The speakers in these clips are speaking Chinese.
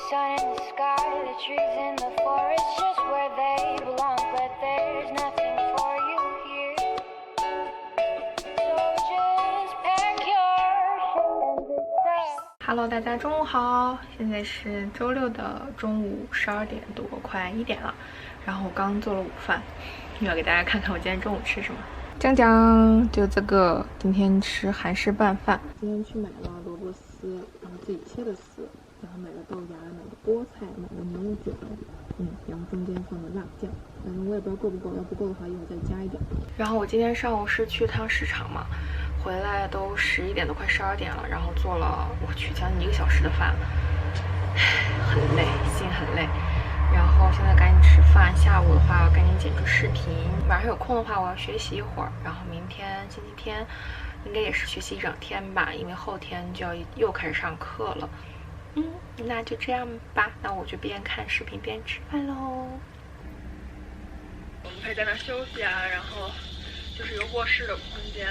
sun in the sky, the trees in the forest, just where they belong. But there's nothing for you here, so just pack your shit and decide. Hello， 大家中午好，现在是周六的中午12点多，快1点了。然后我刚做了午饭，又要给大家看看我今天中午吃什么。讲讲，就这个，今天吃韩式拌饭。今天去买了萝卜丝，然后自己切的丝，然后买了豆芽，买了菠菜，买了牛肉卷，然后中间放了辣酱。反正我也不知道够不够，要不够的话一会儿再加一点。然后我今天上午是去趟市场嘛，回来都11点多，快12点了，然后做了我去将近1个小时的饭，很累，心很累。然后现在赶紧吃饭，下午的话要赶紧剪出视频，晚上有空的话我要学习一会儿，然后明天星期天应该也是学习一整天吧，因为后天就要又开始上课了。那就这样吧，那我就边看视频边吃饭喽。我们可以在那休息啊，然后就是一个卧室的空间。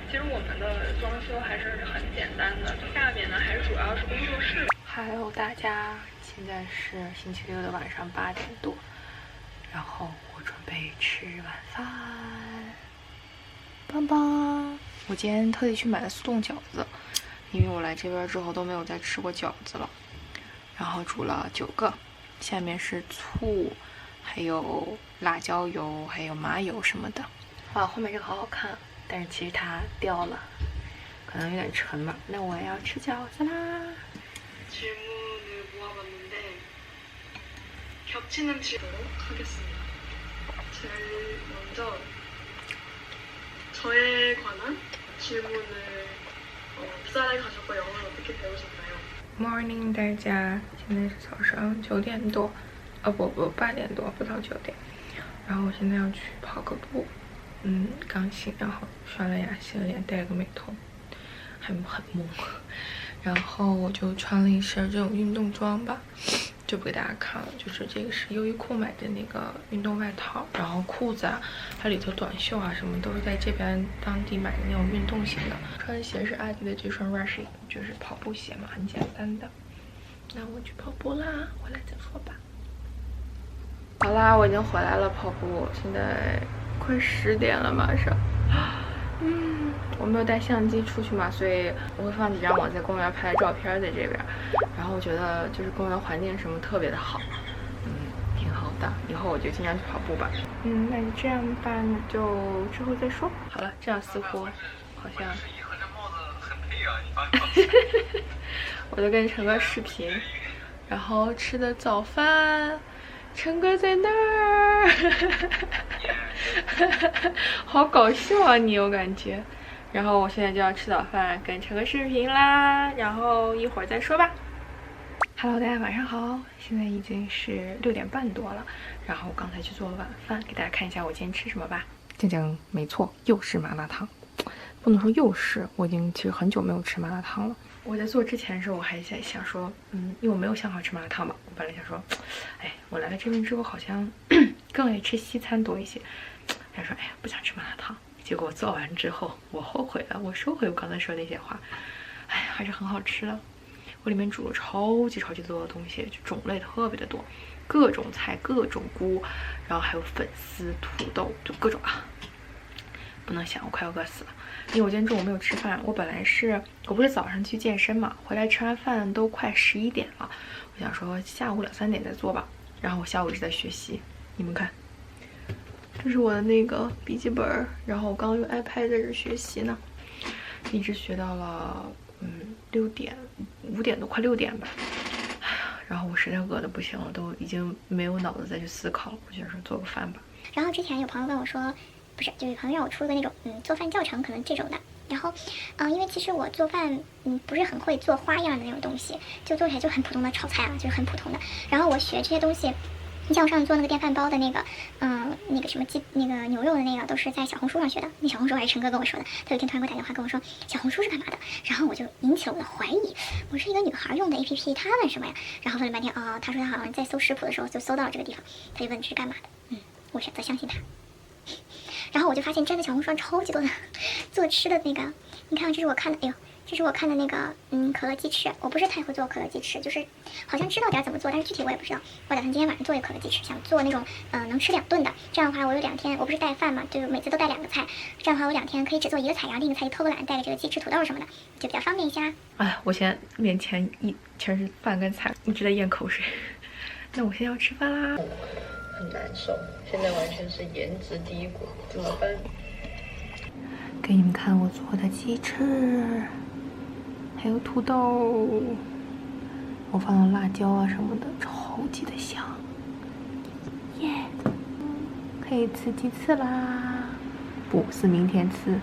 其实我们的装修还是很简单的，下面呢还是主要是工作室。还有大家，现在是星期六的晚上8点多，然后我准备吃晚饭。棒棒！我今天特地去买了速冻饺子，因为我来这边之后都没有再吃过饺子了。然后煮了9个，下面是醋，还有辣椒油，还有麻油什么的。哇，后面这个好好看，但是其实它掉了，可能有点沉吧。那我要吃饺子啦。저에 관한 질문을 부산에 가셨고 영어를 어떻게 배우셨나요? Morning， 大家，现在是早上9点多，不8点多，不到9点。然后我现在要去跑个步，刚醒，然后刷了牙，洗了脸，戴了个美瞳，还很懵。然后我就穿了一身这种运动装吧。就不给大家看了，就是这个是优衣库买的那个运动外套，然后裤子啊，它里头短袖啊什么都是在这边当地买的那种运动型的。穿鞋是阿迪的这双 Rushing， 就是跑步鞋嘛，很简单的。那我去跑步啦，回来再说吧。好啦，我已经回来了跑步，现在快10点了，马上。我没有带相机出去嘛，所以我会放几张我在公园拍的照片在这边。然后我觉得就是公园环境什么特别的好，挺好的。以后我就经常去跑步吧。那就这样吧，那就之后再说。好了，这样似乎好像。我就跟陈哥视频，然后吃的早饭，陈哥在那儿，好搞笑啊你，我感觉。然后我现在就要吃早饭，跟陈哥视频啦，然后一会儿再说吧。Hello， 大家晚上好，现在已经是6点半多了，然后我刚才去做了晚饭，给大家看一下我今天吃什么吧。讲没错，又是麻辣烫，不能说又是，我已经其实很久没有吃麻辣烫了。我在做之前的时候，我还在想说，因为我没有想好吃麻辣烫嘛，我本来想说，我来了这边之后好像更爱吃西餐多一些，还说不想吃麻辣烫。结果做完之后，我后悔了，我收回我刚才说那些话。还是很好吃的。我里面煮了超级多的东西，就种类特别的多，各种菜，各种菇，然后还有粉丝、土豆，就各种啊。不能想，我快要饿死了。因为我今天中午没有吃饭，我不是早上去健身嘛，回来吃完饭都快11点了，我想说下午2、3点再做吧。然后我下午一直在学习，你们看。这是我的那个笔记本，然后我刚刚用 iPad 在这学习呢，一直学到了5点多，快6点吧。然后我实在饿得不行了，都已经没有脑子再去思考了，我就说做个饭吧。然后之前有朋友跟我说，不是，就有朋友让我出个那种做饭教程，可能这种的。然后因为其实我做饭不是很会做花样的那种东西，就做起来就很普通的炒菜啊，就是很普通的。然后我学这些东西。你像我上次做那个电饭煲的那个，那个什么那个牛肉的那个，都是在小红书上学的。那小红书还是陈哥跟我说的，他有一天突然给我打电话跟我说，小红书是干嘛的？然后我就引起了我的怀疑，我是一个女孩用的 APP， 他问什么呀？然后问了半天，他说他好像在搜食谱的时候就搜到了这个地方，他就问是干嘛的。我选择相信他。然后我就发现真的小红书上超级多的做吃的那个，你看这是我看的，这是我看的那个可乐鸡翅，我不是太会做可乐鸡翅，就是好像知道点怎么做，但是具体我也不知道。我打算今天晚上做一个可乐鸡翅，想做那种能吃2顿的，这样的话我有2天，我不是带饭嘛，就每次都带2个菜，这样的话我2天可以只做1个菜，然后另一个菜就偷个懒，带个这个鸡翅、土豆什么的，就比较方便一些。哎，我现在面前全是饭跟菜，一直在咽口水。那我现在要吃饭啦，很难受，现在完全是颜值低谷，怎么办？给你们看我做的鸡翅，还有土豆，我放了辣椒啊什么的，超级的香，耶！可以吃鸡翅啦，不是明天吃。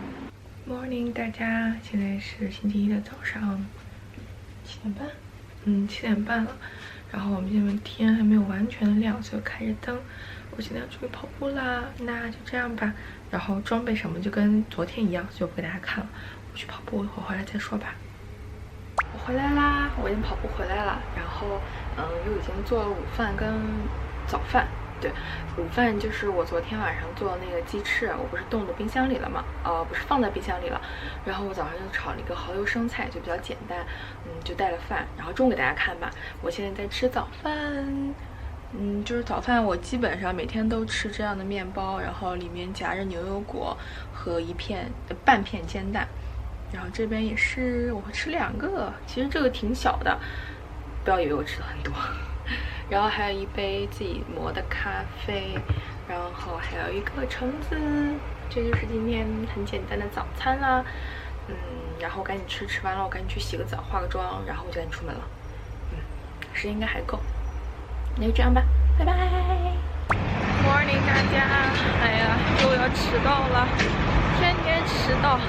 Morning， 大家，现在是星期一的早上7点半，7点半了。然后我们现在天还没有完全的亮，所以开着灯。我现在要出去跑步啦，那就这样吧。然后装备什么就跟昨天一样，所以我不给大家看了。我去跑步，一会儿回来再说吧。我回来啦，我已经跑步回来了。然后又已经做了午饭跟早饭。对，午饭就是我昨天晚上做的那个鸡翅，我不是冻在冰箱里了吗？不是放在冰箱里了。然后我早上就炒了一个蚝油生菜，就比较简单，就带了饭。然后中午给大家看吧，我现在在吃早饭。就是早饭我基本上每天都吃这样的面包，然后里面夹着牛油果和半片煎蛋。然后这边也是我会吃2个，其实这个挺小的，不要以为我吃的很多。然后还有一杯自己磨的咖啡，然后还有一个橙子，这就是今天很简单的早餐啦。然后我赶紧吃完了，我赶紧去洗个澡、化个妆，然后我就赶紧出门了。时间应该还够，那就这样吧，拜拜。Morning， 大家，哎呀，又要迟到了，天天迟到。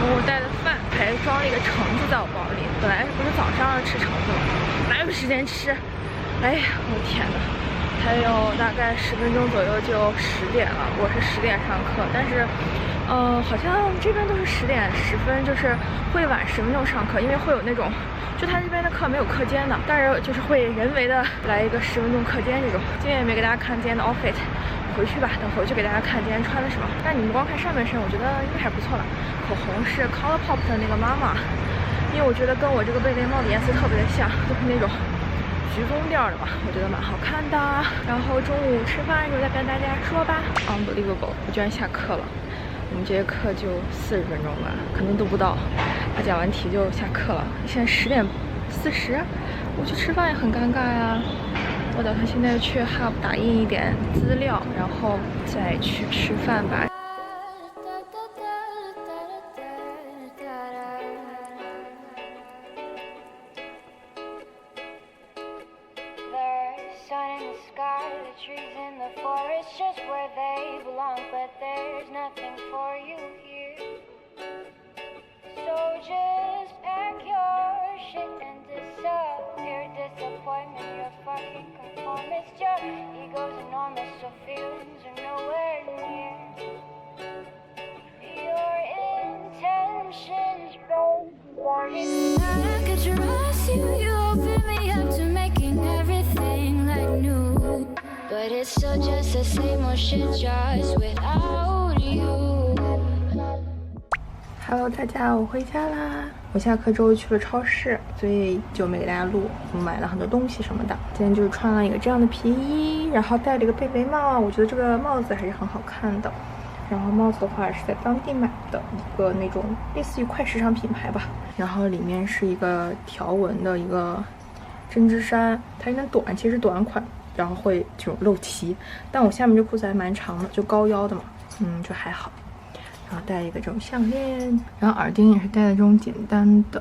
我带的饭还装了一个橙子在我包里，本来不是早上要吃橙子吗？哪有时间吃？哎呀，我天哪！还有大概10分钟左右就10点了，我是10点上课，但是，好像这边都是10点10分，就是会晚10分钟上课，因为会有那种，就他这边的课没有课间的，但是就是会人为的来一个10分钟课间这种。今天也没给大家看今天的 outfit， 回去吧，等回去给大家看今天穿的什么。但你们光看上半身，我觉得应该还不错了。口红是 ColourPop 的那个妈妈，因为我觉得跟我这个贝雷帽的颜色特别的像，就是那种橘棕调的吧，我觉得蛮好看的。然后中午吃饭的时候再跟大家说吧。Unbelievable， 我居然下课了。我们这节课就40分钟吧，可能都不到。他讲完题就下课了。现在10点40，我去吃饭也很尴尬呀。我打算现在去 Hub 打印一点资料，然后再去吃饭吧。Trees in the forest just where they belong, but there's nothing for you here. So just pack your shit and disappear. Disappointment, you're fucking conformist. Your ego's enormous, so feelings are nowhere near. Your intentions, baby. I could trust you, you open me up to making everything like new.But it's still just the same old shit, just without you. Hello， 大家，我回家啦。我下课之后去了超市，所以就没给大家录。我买了很多东西什么的。今天就是穿了一个这样的皮衣，然后戴了一个贝雷帽。我觉得这个帽子还是很好看的。然后帽子的话是在当地买的，一个那种类似于快时尚品牌吧。然后里面是一个条纹的一个针织衫，它有点短，其实是短款。然后会这种露脐，但我下面这裤子还蛮长的，就高腰的嘛，就还好。然后戴一个这种项链，然后耳钉也是戴的这种简单的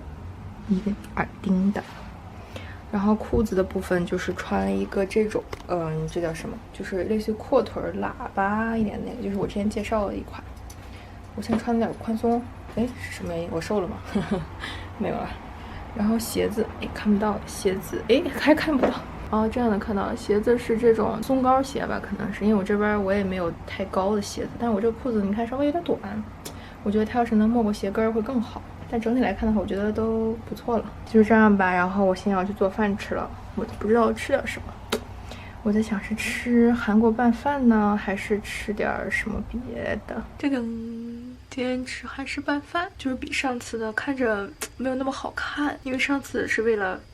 一个耳钉的。然后裤子的部分就是穿了一个这种，这叫什么？就是类似于阔腿喇叭一点那个，就是我之前介绍的一款。我现在穿的有点宽松，哎，是什么原因？我瘦了吗？没有了。然后鞋子，哎，看不到鞋子，哎，还看不到。这样的看到鞋子是这种松高鞋吧，可能是因为我这边我也没有太高的鞋子，但是我这个裤子你看稍微有点短，我觉得它要是能没过鞋跟会更好。但整体来看的话，我觉得都不错了，就是这样吧。然后我现在要去做饭吃了，我不知道吃点什么。我在想是吃韩国拌饭呢，还是吃点什么别的。这个今天吃韩式拌饭，就是比上次的看着没有那么好看，因为上次是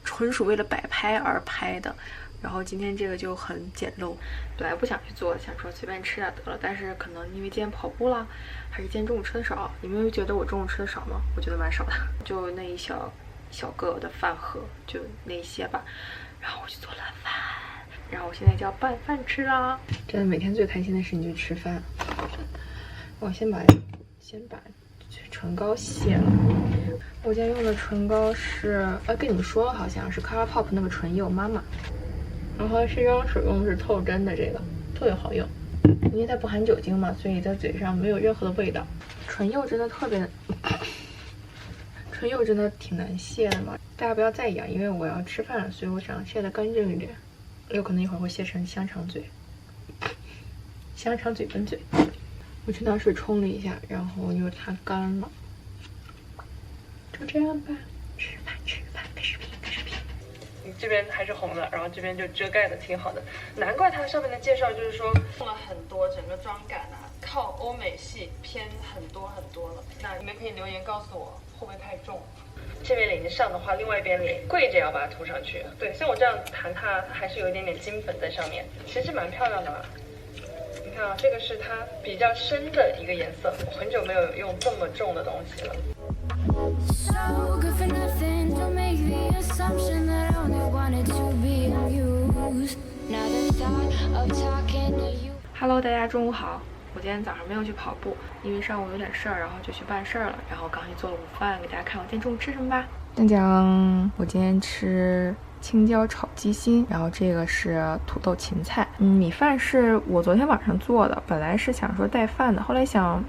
纯属为了摆拍而拍的，然后今天这个就很简陋。本来不想去做，想说随便吃点得了，但是可能因为今天跑步了，还是今天中午吃的少。你们有觉得我中午吃的少吗？我觉得蛮少的，就那一小个的饭盒，就那些吧。然后我去做了饭，然后我现在就要拌饭吃啦。真的每天最开心的事情就是吃饭。我先把唇膏卸了。我今天用的唇膏是，跟你们说了，好像是 ColourPop 那个唇釉妈妈，然后卸妆水用的是透真的，这个特别好用，因为它不含酒精嘛，所以在嘴上没有任何的味道。唇釉真的挺难卸的嘛，大家不要在意啊，因为我要吃饭，所以我想卸得干净一点，有可能一会儿会卸成香肠嘴笨嘴。我去拿水冲了一下，然后又擦干了，就这样吧。吃饭，开视频。这边还是红的，然后这边就遮盖的挺好的，难怪它上面的介绍就是说用了很多，整个妆感啊靠欧美系偏很多了。那你们可以留言告诉我会不会太重。这边脸已经上的话，另外一边脸跪着要把它涂上去。对，像我这样弹它还是有一点点金粉在上面，其实蛮漂亮的嘛。你看啊，这个是它比较深的一个颜色，我很久没有用这么重的东西了。So good for nothing. Don't make the assumption that I only wanted to be amused. Now the thought of talking to you. Hello， 大家中午好。我今天早上没有去跑步，因为上午有点事儿，然后就去办事儿了。然后刚才做了午饭，给大家看我今天中午吃什么吧。讲我今天吃青椒炒鸡心，然后这个是土豆芹菜。米饭是我昨天晚上做的，本来是想说带饭的，后来想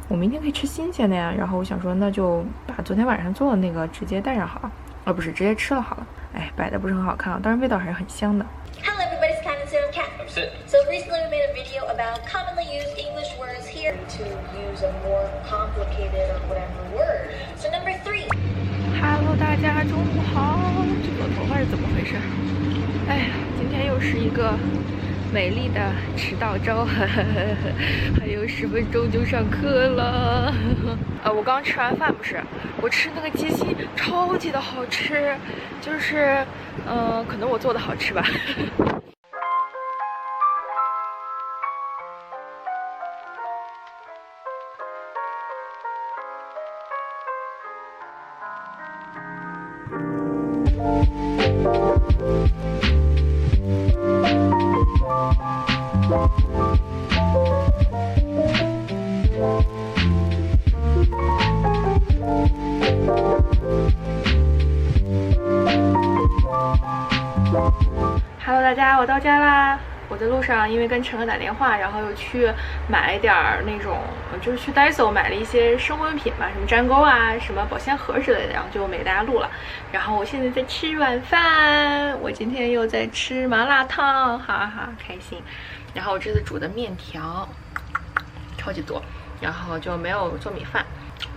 我明天可以吃新鲜的呀，然后我想说那就把昨天晚上做的那个直接带上好了，不是直接吃了好了。哎，摆的不是很好看啊，当然味道还是很香的。Hello everybody, it's Kat and Sarah Kat. So recently we made a video about commonly used English words here to use a more complicated or whatever word. So number 3. 大家中午好。这个头发是怎么回事？哎呀，今天又是一个美丽的迟到周，还有10分钟就上课了。我刚吃完饭，不是，我吃那个鸡心超级的好吃，就是可能我做的好吃吧。Hello， 大家，我到家啦！我在路上，因为跟陈哥打电话，然后又去买了一点那种，就是去 Daiso 买了一些生活用品嘛，什么粘钩啊，什么保鲜盒之类的，然后就没给大家录了。然后我现在在吃晚饭，我今天又在吃麻辣烫，哈哈，开心。然后我这次煮的面条超级多，然后就没有做米饭。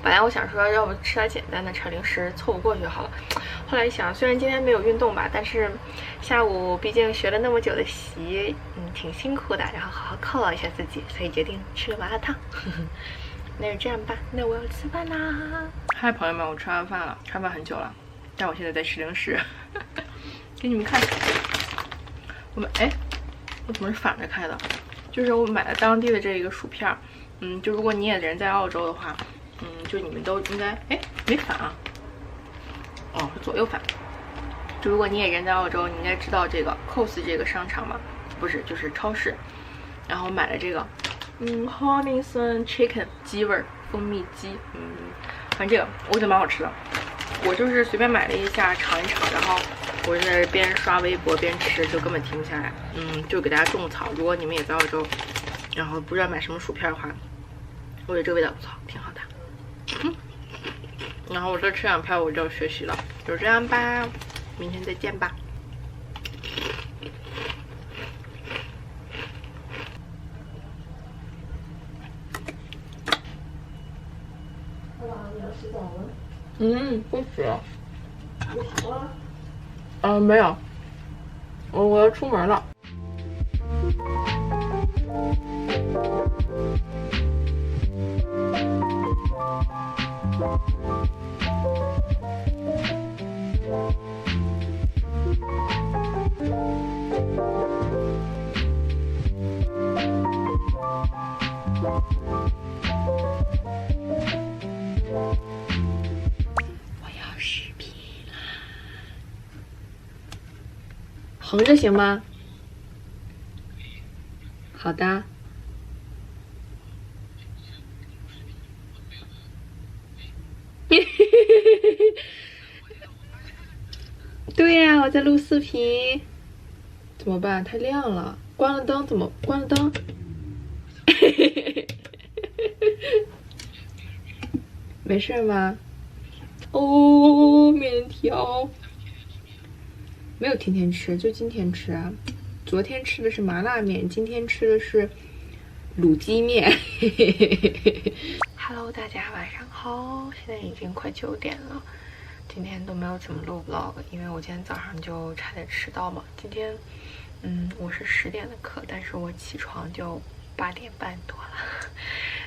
本来我想说，要不吃点简单的，吃点零食凑合过去好了。后来一想，虽然今天没有运动吧，但是下午毕竟学了那么久的习，挺辛苦的，然后好好犒劳一下自己，所以决定吃个麻辣烫。那就这样吧，那我要吃饭啦。嗨，朋友们，我吃完饭了，吃完饭很久了，但我现在在吃零食，给你们看。我怎么是反着开的？就是我买了当地的这一个薯片，就如果你也人在澳洲的话。就你们都应该没反啊，是左右反。就如果你也人在澳洲，你应该知道这个 COS 这个商场嘛，不是，就是超市。然后买了这个Honeyson Chicken 鸡味蜂蜜鸡，反正这个我觉得蛮好吃的。我就是随便买了一下尝一尝，然后我就在边刷微博边吃，就根本停不下来。就给大家种草，如果你们也在澳洲，然后不知道买什么薯片的话，我觉得这个味道不错，挺好的。然后我这吃2片我就学习了，就这样吧，明天再见吧。爸爸，你要洗澡吗？不洗。不洗了？没有，我要出门了。横着行吗？好的。对呀，我在录视频。怎么办？太亮了，关了灯怎么？关了灯。没事吗？哦，面条。没有天天吃，就今天吃啊。昨天吃的是麻辣面，今天吃的是卤鸡面。Hello， 大家晚上好，现在已经快9点了。今天都没有怎么录 vlog， 因为我今天早上就差点迟到嘛。今天，我是10点的课，但是我起床就8点半多了，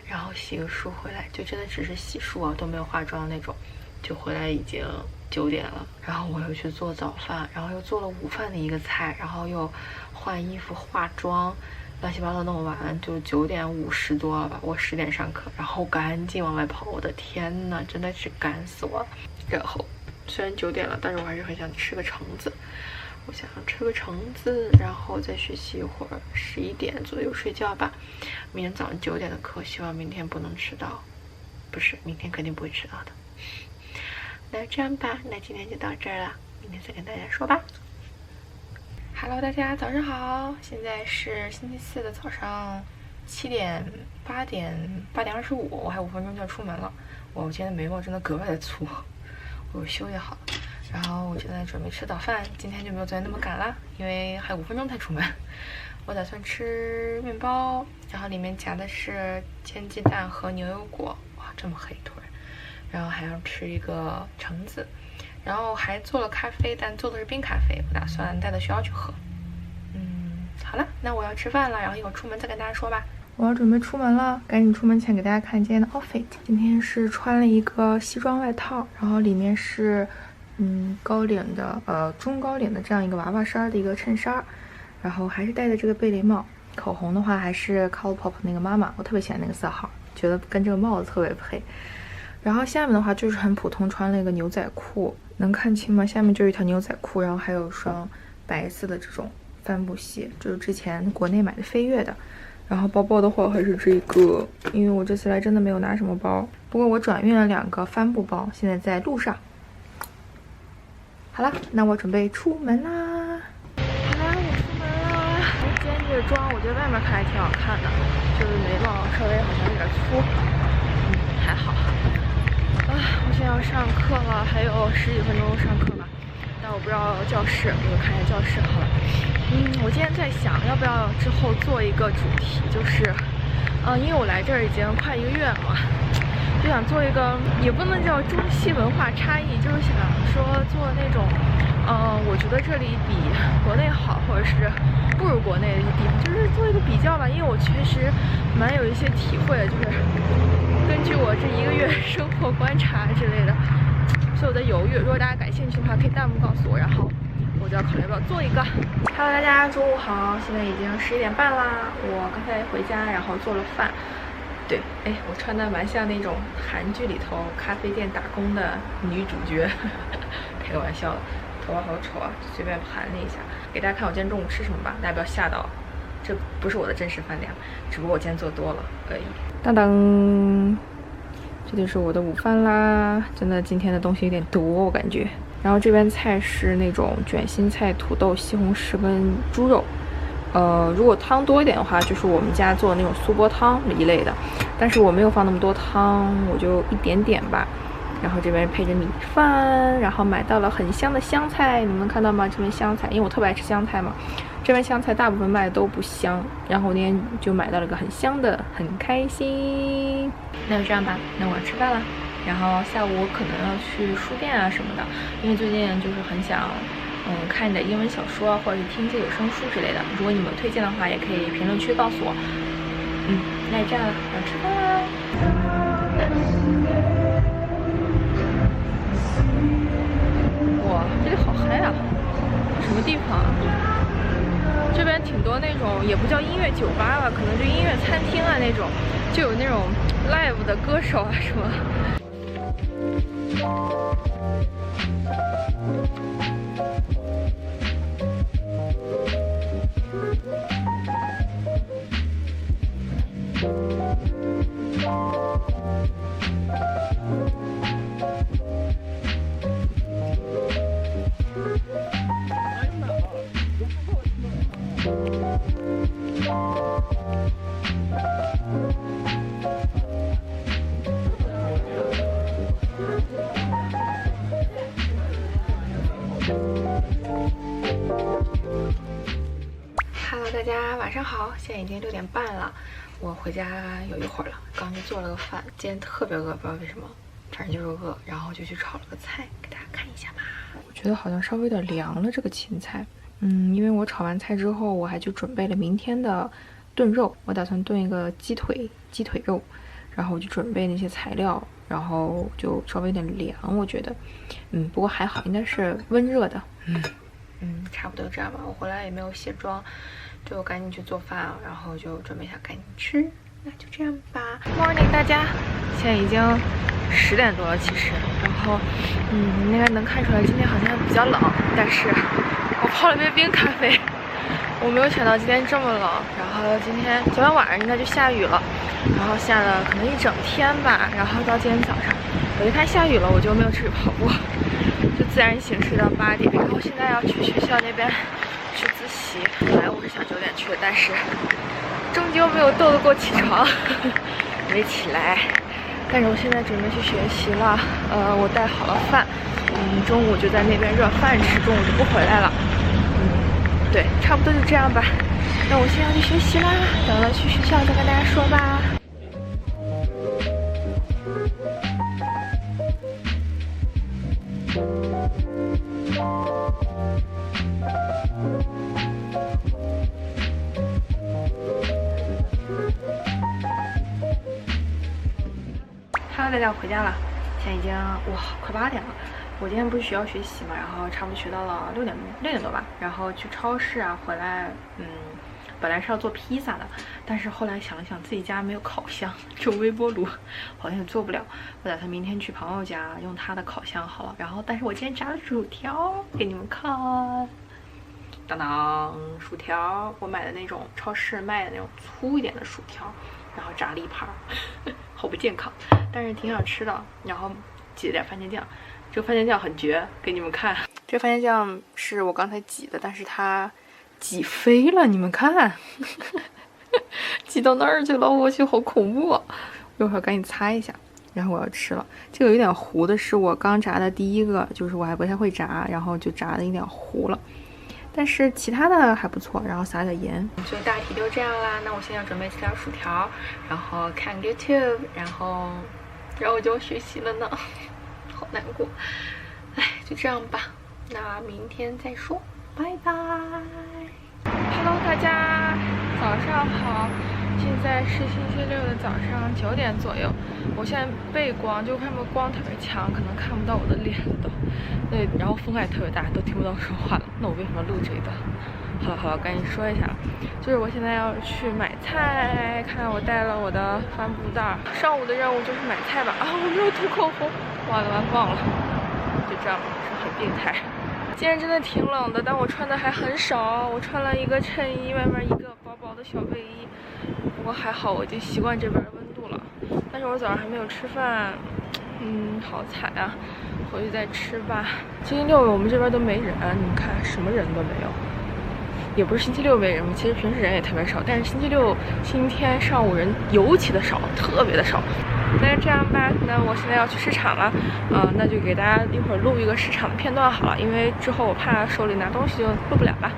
然后洗个漱回来，就真的只是洗漱啊，都没有化妆那种，就回来已经9点了。然后我又去做早饭，然后又做了午饭的一个菜，然后又换衣服、化妆，乱七八糟弄完就9点50多了吧。我10点上课，然后赶紧往外跑，我的天呐，真的是赶死我了。然后虽然9点了，但是我还是很想吃个橙子。我想吃个橙子，然后再学习一会儿，11点左右睡觉吧。明天早上9点的课，希望明天不能迟到。不是，明天肯定不会迟到的。那这样吧，那今天就到这儿了，明天再跟大家说吧。Hello， 大家早上好，现在是星期4的早上8点25，我还5分钟就要出门了。我今天的眉毛真的格外的粗，我修也好了。然后我现在准备吃早饭，今天就没有昨天那么赶了，因为还有5分钟才出门。我打算吃面包，然后里面夹的是煎鸡蛋和牛油果。哇，这么黑突然。然后还要吃一个橙子，然后还做了咖啡，但做的是冰咖啡，我打算带到学校去喝。好了，那我要吃饭了，然后一会儿出门再跟大家说吧。我要准备出门了，赶紧出门前给大家看今天的 outfit。今天是穿了一个西装外套，然后里面是高领的中高领的这样一个娃娃衫的一个衬衫，然后还是戴着这个贝雷帽。口红的话还是 Colourpop 那个妈妈，我特别喜欢那个色号，觉得跟这个帽子特别配。然后下面的话就是很普通，穿了一个牛仔裤，能看清吗？下面就是一条牛仔裤，然后还有双白色的这种帆布鞋，就是之前国内买的飞跃的。然后包包的话还是这个，因为我这次来真的没有拿什么包，不过我转运了2个帆布包，现在在路上。好了，那我准备出门啦。好啦，我出门啦。今天这个妆我觉得外面看还挺好看的，就是眉毛稍微好像有点粗，还好。我现在要上课了，还有10几分钟上课吧，但我不知道教室，我看一下教室好了。我今天在想，要不要之后做一个主题，就是，因为我来这儿已经快1个月了嘛，就想做一个，也不能叫中西文化差异，就是想说做那种，我觉得这里比国内好，或者是不如国内的一些地方，就是做一个比较吧，因为我确实蛮有一些体会的，就是根据我这1个月生活观察之类的，所以我在犹豫。如果大家感兴趣的话，可以弹幕告诉我，然后我就要考虑要不要做一个。Hello， 大家中午好，现在已经11点半啦。我刚才回家，然后做了饭。对，我穿的蛮像那种韩剧里头咖啡店打工的女主角，开个玩笑的。头发好丑啊，随便盘了一下，给大家看我今天中午吃什么吧，大家不要吓到。这不是我的真实饭量，只不过我今天做多了而已。当当，这就是我的午饭啦。真的，今天的东西有点多，我感觉。然后这边菜是那种卷心菜、土豆、西红柿跟猪肉。如果汤多一点的话，就是我们家做的那种苏泊汤一类的。但是我没有放那么多汤，我就一点点吧。然后这边配着米饭，然后买到了很香的香菜，你们能看到吗？这边香菜，因为我特别爱吃香菜嘛。这边香菜大部分卖的都不香，然后我那天就买到了个很香的，很开心。那就这样吧，那我要吃饭了。然后下午我可能要去书店啊什么的，因为最近就是很想看点英文小说或者是听一些有声书之类的。如果你们有推荐的话，也可以评论区告诉我。那就这样了，我要吃饭啦。这里好嗨啊！什么地方啊？这边挺多那种也不叫音乐酒吧吧，可能就音乐餐厅啊那种，就有那种 live 的歌手啊什么。Hello， 大家晚上好，现在已经6点半了，我回家有一会儿了，刚就做了个饭，今天特别饿，不知道为什么，反正就是饿，然后就去炒了个菜，给大家看一下吧。我觉得好像稍微有点凉了这个芹菜，因为我炒完菜之后，我还去准备了明天的炖肉，我打算炖一个鸡腿肉，然后我就准备那些材料，然后就稍微有点凉，我觉得，不过还好，应该是温热的，差不多这样吧。我回来也没有卸妆，就赶紧去做饭，然后就准备一下赶紧吃。那就这样吧。Morning， 大家，现在已经10点多了，其实，然后，应该能看出来今天好像比较冷，但是我泡了杯冰咖啡。我没有想到今天这么冷，然后昨天晚上应该就下雨了，然后下了可能一整天吧，然后到今天早上，我一看下雨了，我就没有出去跑步。就自然醒睡到8点，然后现在要去学校那边去自习。本来我是想9点去的，但是终究没有斗得过起床，没起来。但是我现在准备去学习了，我带好了饭，中午就在那边热饭吃，中午就不回来了。对，差不多就这样吧。那我现在要去学习啦，等了去学校再跟大家说吧。Hello， 大家，我回家了，现在已经快8点了。我今天不是学校学习嘛，然后差不多学到了6点多吧，然后去超市啊，回来，本来是要做披萨的，但是后来想了想，自己家没有烤箱，只有微波炉，好像也做不了。我打算明天去朋友家用他的烤箱好了。然后，但是我今天炸了薯条给你们看，当当，薯条，我买的那种超市卖的那种粗一点的薯条，然后炸了一盘，好不健康，但是挺好吃的。然后挤了点番茄酱。这个番茄酱很绝，给你们看。这个番茄酱是我刚才挤的，但是它挤飞了，你们看，挤到那儿去了，我去，好恐怖啊！一会儿赶紧擦一下，然后我要吃了。这个有点糊的，是我刚炸的第一个，就是我还不太会炸，然后就炸的有点糊了。但是其他的还不错，然后撒点盐。就大体就这样啦。那我现在准备吃点薯条，然后看 YouTube， 然后我就要学习了呢。好难过，哎，就这样吧，那明天再说，拜拜。Hello， 大家早上好，现在是星期6的早上9点左右。我现在背光，就外面光特别强，可能看不到我的脸都。对，然后风还特别大，都听不到说话了。那我为什么录这一段？好了，赶紧说一下，就是我现在要去买菜，看我带了我的帆布袋。上午的任务就是买菜吧。我没有涂口红，完了忘了，就这样，是很病态。今天真的挺冷的，但我穿的还很少，我穿了一个衬衣，外面一个薄薄的小卫衣。不过还好，我已经习惯这边的温度了。但是我早上还没有吃饭，好惨啊！回去再吃吧。星期6我们这边都没人，你们看，什么人都没有。也不是星期6没人，其实平时人也特别少，但是星期6、星期天上午人尤其的少，特别的少。那就这样吧，那我现在要去市场了，那就给大家一会儿录一个市场的片段好了，因为之后我怕手里拿东西就录不了吧。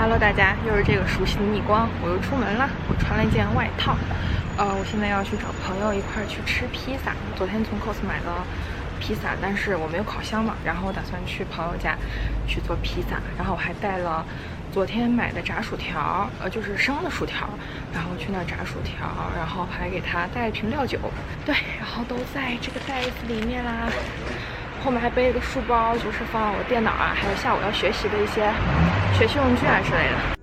Hello， 大家，又是这个熟悉的逆光，我又出门了。我穿了一件外套，我现在要去找朋友一块儿去吃披萨。昨天从 COS 买了披萨，但是我没有烤箱嘛，然后我打算去朋友家去做披萨。然后我还带了昨天买的炸薯条，就是生的薯条，然后去那儿炸薯条，然后还给他带了瓶料酒，对，然后都在这个袋子里面啦。后面还背了个书包，就是放我电脑啊，还有下午要学习的一些学习用具啊之类的。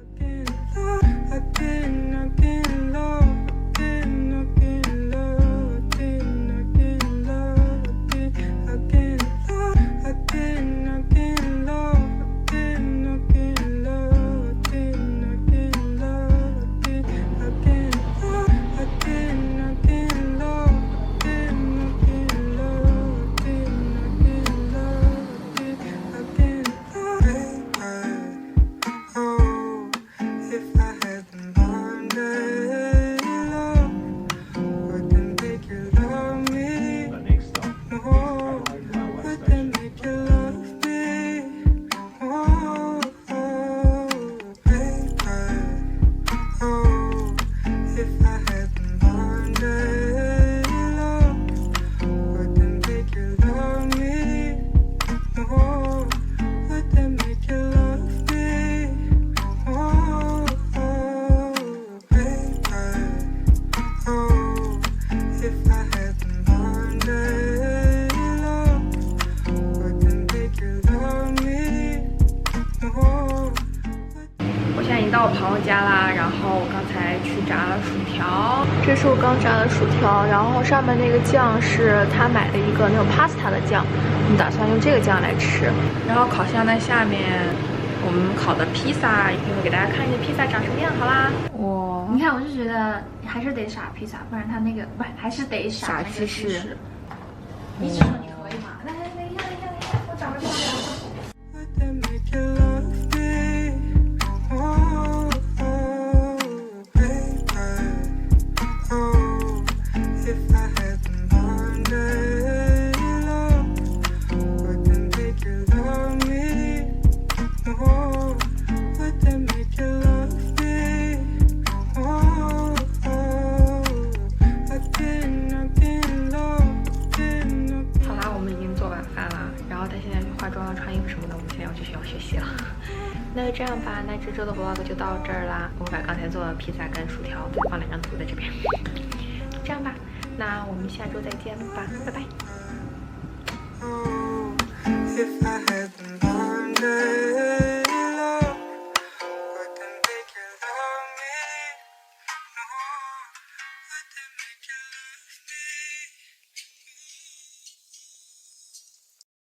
到我朋友家啦，然后我刚才去炸了薯条，这是我刚炸的薯条，然后上面那个酱是他买的一个那种 pasta 的酱，我们打算用这个酱来吃。然后烤箱在下面，我们烤的披萨，一会儿给大家看一下披萨长什么样，好啦。哇，你看，我就觉得还是得撒披萨，不然它那个不还是得撒那个芝士。你只说你可以吗？来，等一下，我找个地方。那就这样吧，那这周的 vlog 就到这儿啦。我把刚才做的披萨跟薯条再放2张图在这边，这样吧，那我们下周再见吧，拜拜。